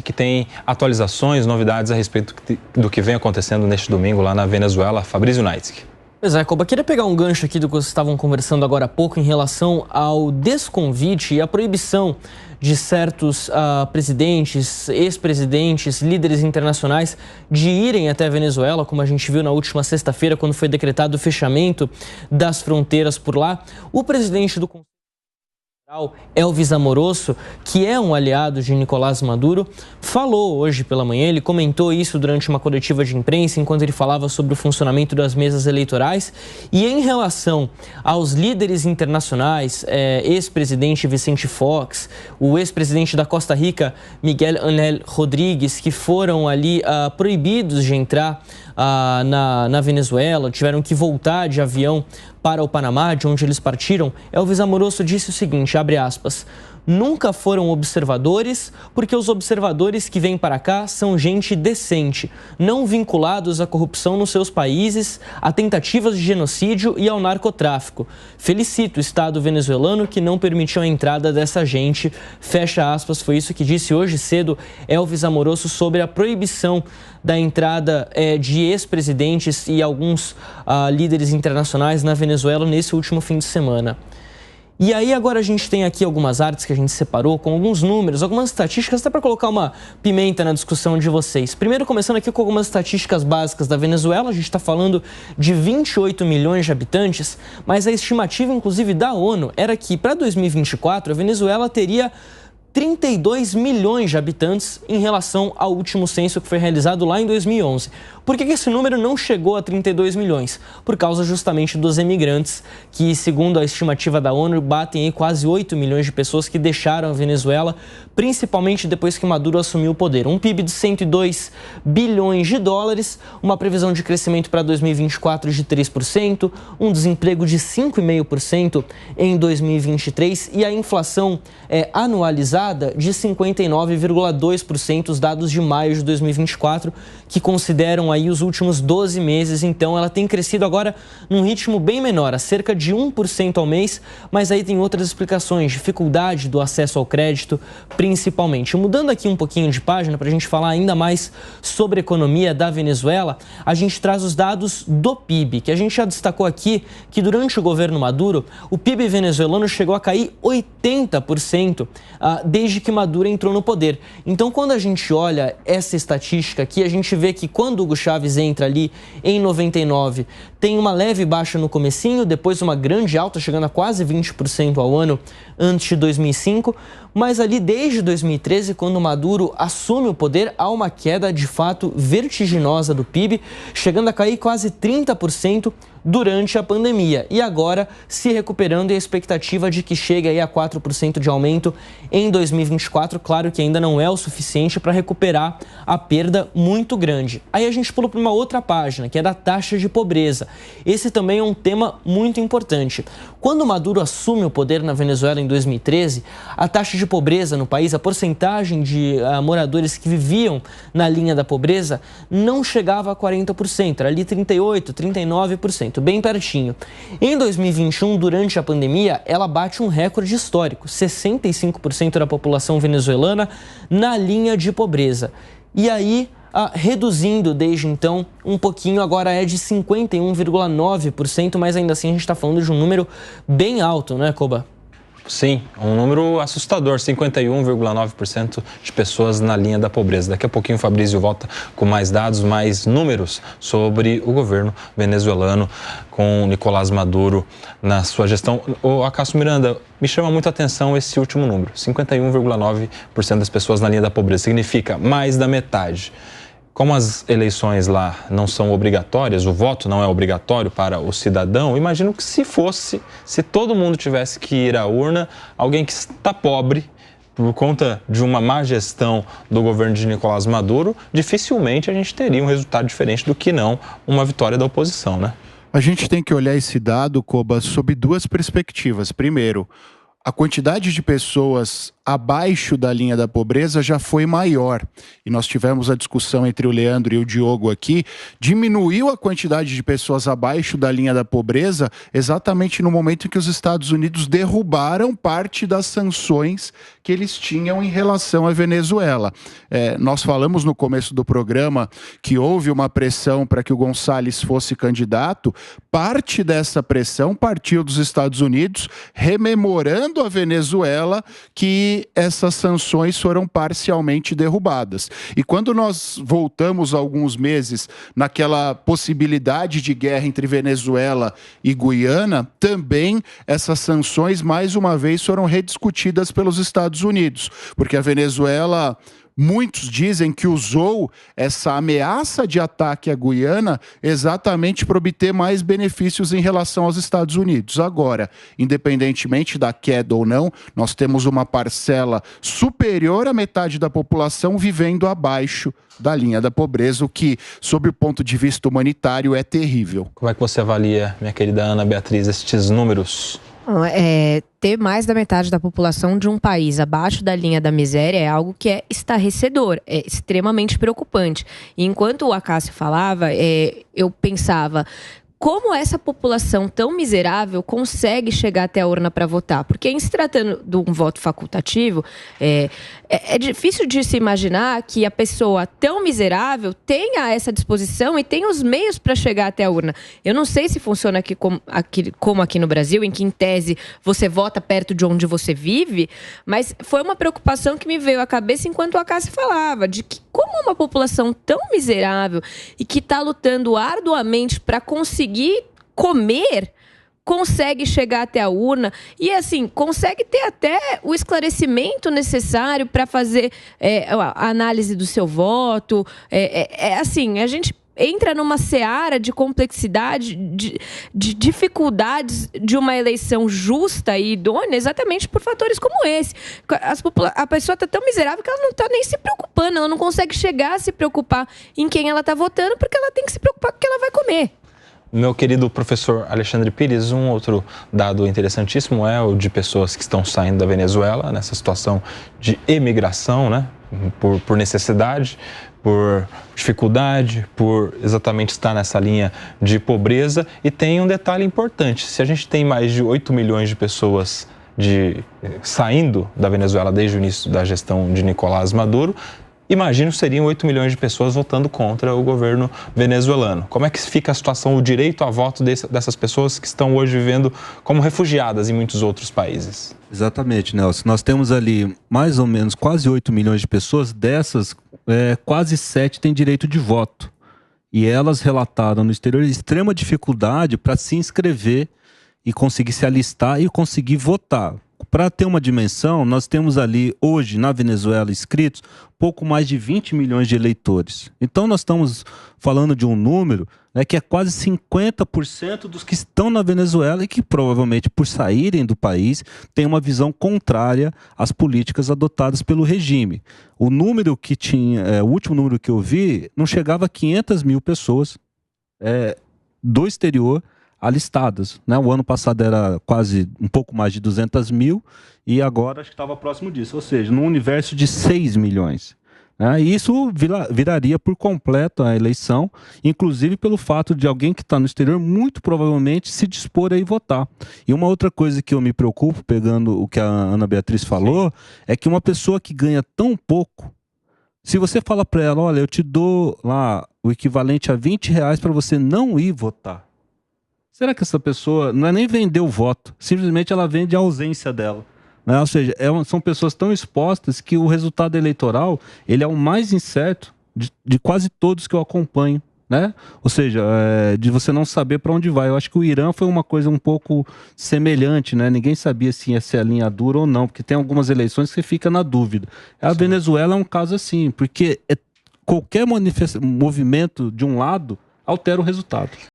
Que tem atualizações, novidades a respeito do que vem acontecendo neste domingo lá na Venezuela. Fabrício Naitsky. Pois é, Koba, queria pegar um gancho aqui do que vocês estavam conversando agora há pouco em relação ao desconvite e a proibição de certos presidentes, ex-presidentes, líderes internacionais de irem até a Venezuela, como a gente viu na última sexta-feira, quando foi decretado o fechamento das fronteiras por lá. O presidente do Conselho Elvis Amoroso, que é um aliado de Nicolás Maduro, falou hoje pela manhã, ele comentou isso durante uma coletiva de imprensa, enquanto ele falava sobre o funcionamento das mesas eleitorais. E em relação aos líderes internacionais, ex-presidente Vicente Fox, o ex-presidente da Costa Rica, Miguel Ángel Rodríguez, que foram ali proibidos de entrar na Venezuela, tiveram que voltar de avião para o Panamá, de onde eles partiram. Elvis Amoroso disse o seguinte, abre aspas, nunca foram observadores, porque os observadores que vêm para cá são gente decente, não vinculados à corrupção nos seus países, a tentativas de genocídio e ao narcotráfico. Felicito o Estado venezuelano que não permitiu a entrada dessa gente, fecha aspas. Foi isso que disse hoje cedo Elvis Amoroso sobre a proibição da entrada de ex-presidentes e alguns líderes internacionais na Venezuela nesse último fim de semana. E aí agora a gente tem aqui algumas artes que a gente separou com alguns números, algumas estatísticas, até para colocar uma pimenta na discussão de vocês. Primeiro, começando aqui com algumas estatísticas básicas da Venezuela, a gente está falando de 28 milhões de habitantes, mas a estimativa, inclusive, da ONU era que para 2024 a Venezuela teria 32 milhões de habitantes em relação ao último censo que foi realizado lá em 2011. Por que esse número não chegou a 32 milhões? Por causa justamente dos emigrantes, que, segundo a estimativa da ONU, batem aí quase 8 milhões de pessoas que deixaram a Venezuela, principalmente depois que Maduro assumiu o poder. Um PIB de 102 bilhões de dólares, uma previsão de crescimento para 2024 de 3%, um desemprego de 5,5% em 2023 e a inflação anualizada de 59,2%, os dados de maio de 2024, que consideram aí os últimos 12 meses. Então ela tem crescido agora num ritmo bem menor, a cerca de 1% ao mês, mas aí tem outras explicações, dificuldade do acesso ao crédito, principalmente. Mudando aqui um pouquinho de página para a gente falar ainda mais sobre a economia da Venezuela, a gente traz os dados do PIB, que a gente já destacou aqui que durante o governo Maduro, o PIB venezuelano chegou a cair 80% desde que Maduro entrou no poder. Então, quando a gente olha essa estatística aqui, a gente vê que quando Hugo Chávez entra ali em 99, tem uma leve baixa no comecinho, depois uma grande alta, chegando a quase 20% ao ano antes de 2005, mas ali desde 2013, quando Maduro assume o poder, há uma queda de fato vertiginosa do PIB, chegando a cair quase 30% durante a pandemia. E agora se recuperando, e a expectativa de que chegue aí a 4% de aumento em 2024. Claro que ainda não é o suficiente para recuperar a perda muito grande. Aí a gente pula para uma outra página, que é da taxa de pobreza. Esse também é um tema muito importante. Quando Maduro assume o poder na Venezuela em 2013, a taxa de pobreza no país, a porcentagem de moradores que viviam na linha da pobreza, não chegava a 40%, era ali 38%, 39%, bem pertinho. Em 2021, durante a pandemia, ela bate um recorde histórico, 65% da população venezuelana na linha de pobreza. E aí, reduzindo desde então um pouquinho, agora é de 51,9%, mas ainda assim a gente está falando de um número bem alto, né, Koba? Sim, um número assustador, 51,9% de pessoas na linha da pobreza. Daqui a pouquinho o Fabrício volta com mais dados, mais números sobre o governo venezuelano com Nicolás Maduro na sua gestão. Acácio Miranda, me chama muito a atenção esse último número, 51,9% das pessoas na linha da pobreza, significa mais da metade. Como as eleições lá não são obrigatórias, o voto não é obrigatório para o cidadão, imagino que se todo mundo tivesse que ir à urna, alguém que está pobre por conta de uma má gestão do governo de Nicolás Maduro, dificilmente a gente teria um resultado diferente do que não uma vitória da oposição, né? A gente tem que olhar esse dado, Koba, sob duas perspectivas. Primeiro, a quantidade de pessoas abaixo da linha da pobreza já foi maior. E nós tivemos a discussão entre o Leandro e o Diogo aqui, diminuiu a quantidade de pessoas abaixo da linha da pobreza exatamente no momento em que os Estados Unidos derrubaram parte das sanções que eles tinham em relação à Venezuela. Nós falamos no começo do programa que houve uma pressão para que o Gonçalves fosse candidato. Parte dessa pressão partiu dos Estados Unidos, rememorando a Venezuela que essas sanções foram parcialmente derrubadas. E quando nós voltamos alguns meses naquela possibilidade de guerra entre Venezuela e Guiana, também essas sanções mais uma vez foram rediscutidas pelos Estados Unidos, porque a Venezuela, muitos dizem que usou essa ameaça de ataque à Guiana exatamente para obter mais benefícios em relação aos Estados Unidos. Agora, independentemente da queda ou não, nós temos uma parcela superior à metade da população vivendo abaixo da linha da pobreza, o que, sob o ponto de vista humanitário, é terrível. Como é que você avalia, minha querida Ana Beatriz, estes números? Ter mais da metade da população de um país abaixo da linha da miséria é algo que é estarrecedor, é extremamente preocupante. E enquanto o Acácio falava, eu pensava, como essa população tão miserável consegue chegar até a urna para votar? Porque em se tratando de um voto facultativo, é difícil de se imaginar que a pessoa tão miserável tenha essa disposição e tenha os meios para chegar até a urna. Eu não sei se funciona como aqui no Brasil, em que, em tese, você vota perto de onde você vive, mas foi uma preocupação que me veio à cabeça enquanto o Acácio falava, de que como uma população tão miserável e que está lutando arduamente para conseguir comer, consegue chegar até a urna e, assim, consegue ter até o esclarecimento necessário para fazer a análise do seu voto. Assim, a gente entra numa seara de complexidade, de dificuldades de uma eleição justa e idônea exatamente por fatores como esse. A pessoa está tão miserável que ela não está nem se preocupando, ela não consegue chegar a se preocupar em quem ela está votando porque ela tem que se preocupar com o que ela vai comer. Meu querido professor Alexandre Pires, um outro dado interessantíssimo é o de pessoas que estão saindo da Venezuela nessa situação de emigração, né? Por necessidade, por dificuldade, por exatamente estar nessa linha de pobreza. E tem um detalhe importante, se a gente tem mais de 8 milhões de pessoas saindo da Venezuela desde o início da gestão de Nicolás Maduro, imagino que seriam 8 milhões de pessoas votando contra o governo venezuelano. Como é que fica a situação, o direito a voto dessas pessoas que estão hoje vivendo como refugiadas em muitos outros países? Exatamente, Nelson. Nós temos ali mais ou menos quase 8 milhões de pessoas, dessas quase 7 têm direito de voto. E elas relataram no exterior extrema dificuldade para se inscrever e conseguir se alistar e conseguir votar. Para ter uma dimensão, nós temos ali hoje na Venezuela inscritos pouco mais de 20 milhões de eleitores. Então nós estamos falando de um número, né, que é quase 50% dos que estão na Venezuela e que provavelmente por saírem do país têm uma visão contrária às políticas adotadas pelo regime. O número que tinha, o último número que eu vi, não chegava a 500 mil pessoas do exterior alistadas, né? O ano passado era quase um pouco mais de 200 mil e agora acho que estava próximo disso, ou seja, num universo de 6 milhões. Né? E isso viraria por completo a eleição, inclusive pelo fato de alguém que está no exterior muito provavelmente se dispor a ir votar. E uma outra coisa que eu me preocupo, pegando o que a Ana Beatriz falou, é que uma pessoa que ganha tão pouco, se você fala para ela, olha, eu te dou lá o equivalente a R$20 para você não ir votar, será que essa pessoa não é nem vender o voto, simplesmente ela vende a ausência dela? Né? Ou seja, são pessoas tão expostas que o resultado eleitoral ele é o mais incerto de quase todos que eu acompanho. Né? Ou seja, de você não saber para onde vai. Eu acho que o Irã foi uma coisa um pouco semelhante, né? Ninguém sabia se ia ser a linha dura ou não, porque tem algumas eleições que você fica na dúvida. A Venezuela é um caso assim, porque qualquer movimento de um lado altera o resultado.